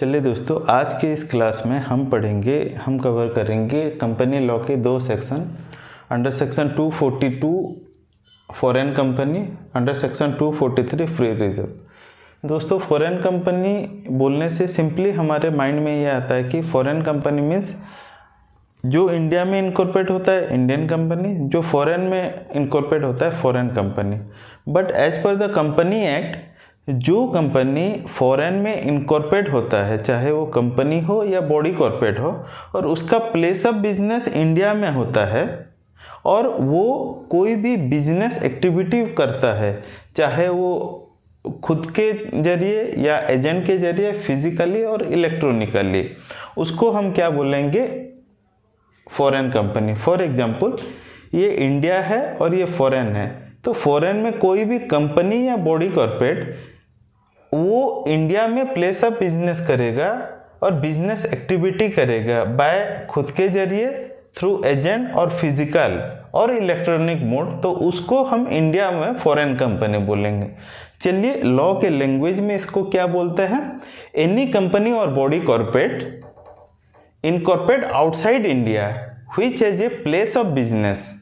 चलिए दोस्तों, आज के इस क्लास में हम कवर करेंगे कंपनी लॉ के दो section. Under section 242 foreign company, under section 243 free reserve. दोस्तों, फॉरेन कंपनी बोलने से सिंपली हमारे माइंड में ये आता है कि फॉरेन कंपनी मीन्स जो इंडिया में इनकॉर्पोरेट होता है इंडियन कंपनी, जो फॉरेन में इनकॉर्पोरेट होता है foreign company. But as per the company act, जो कंपनी फॉरेन में इनकॉर्पोरेट होता है, चाहे वो कंपनी हो या बॉडी कॉर्पोरेट हो, और उसका प्लेस ऑफ बिजनेस इंडिया में होता है, और वो कोई भी बिजनेस एक्टिविटी करता है, चाहे वो खुद के जरिए या एजेंट के जरिए, फिजिकली और इलेक्ट्रॉनिकली, उसको हम क्या बोलेंगे? Foreign company. फॉर एग्जांपल, ये इंडिया है और ये फॉरेन है, तो फॉरेन में कोई भी कंपनी या बॉडी कॉर्पोरेट वो इंडिया में प्लेस ऑफ बिजनेस करेगा और बिजनेस एक्टिविटी करेगा बाय खुद के जरिए, थ्रू एजेंट और फिजिकल और इलेक्ट्रॉनिक मोड, तो उसको हम इंडिया में फॉरेन कंपनी बोलेंगे। चलिए, लॉ के लैंग्वेज में इसको क्या बोलते हैं? एनी कंपनी और body corporate incorporate outside India which has a place of business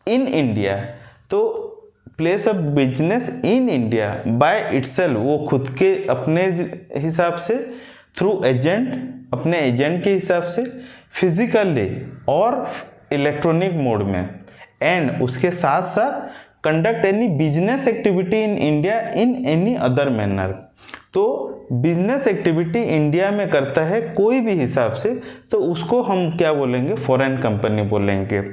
in India. तो place of business in India by itself, वो खुद के अपने हिसाब से, थ्रू एजेंट, अपने एजेंट के हिसाब से, फिजिकली और इलेक्ट्रॉनिक मोड में, एंड उसके साथ साथ conduct any business activity in India in any other manner. तो बिजनेस एक्टिविटी इंडिया में करता है कोई भी हिसाब से, तो उसको हम क्या बोलेंगे? फॉरेन कंपनी बोलेंगे।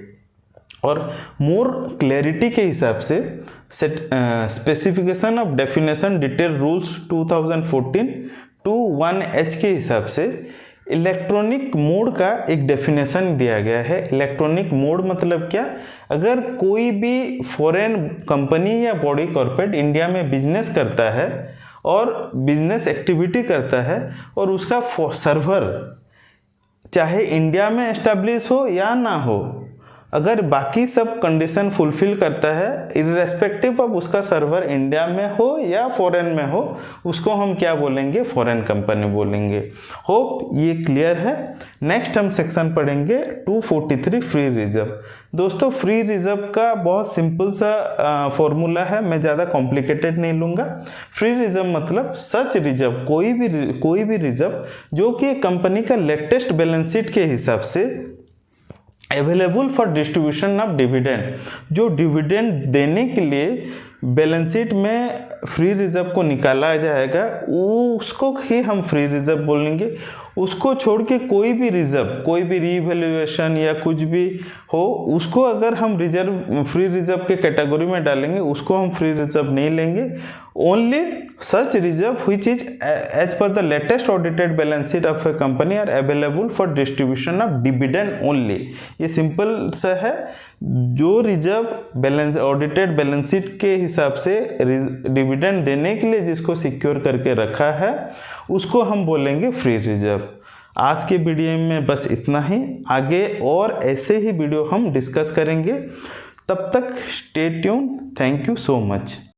और मोर क्लैरिटी के हिसाब से specification of definition detail rules 2014-1H के हिसाब से इलेक्ट्रॉनिक मोड का एक डेफिनेशन दिया गया है। इलेक्ट्रॉनिक मोड मतलब क्या? अगर कोई भी फॉरेन कंपनी या बॉडी कॉर्पोरेट इंडिया में बिजनेस करता है और बिजनेस एक्टिविटी करता है, और उसका सर्वर चाहे इंडिया में एस्टेब्लिश हो या ना हो, अगर बाकी सब कंडीशन फुलफिल करता है, इर्रेस्पेक्टिव ऑफ उसका सर्वर इंडिया में हो या फॉरेन में हो, उसको हम क्या बोलेंगे? फॉरेन कंपनी बोलेंगे। होप ये क्लियर है। नेक्स्ट हम सेक्शन पढ़ेंगे 243 फ्री रिजर्व। दोस्तों, फ्री रिजर्व का बहुत सिंपल सा फॉर्मूला है, मैं ज़्यादा कॉम्प्लिकेटेड नहीं लूँगा। फ्री रिजर्व मतलब सच रिजर्व, कोई भी रिजर्व जो कि कंपनी का लेटेस्ट बैलेंस शीट के हिसाब से available for distribution of dividend, जो डिविडेंड देने के लिए बैलेंस शीट में फ्री रिजर्व को निकाला जाएगा, उसको ही हम फ्री रिजर्व बोलेंगे। उसको छोड़ के कोई भी रिजर्व, कोई भी रीवैल्यूएशन या कुछ भी हो, उसको अगर हम फ्री रिजर्व के कैटेगरी में डालेंगे, उसको हम फ्री रिजर्व नहीं लेंगे। Only such reserve which is as per the latest audited balance sheet of a company are available for distribution of dividend only. ये सिंपल सा है। जो रिजर्व ऑडिटेड बैलेंस शीट के हिसाब से डिविडेंड देने के लिए जिसको सिक्योर करके रखा है, उसको हम बोलेंगे फ्री रिजर्व। आज के वीडियो में बस इतना ही। आगे और ऐसे ही वीडियो हम डिस्कस करेंगे। तब तक stay tune. Thank you so much.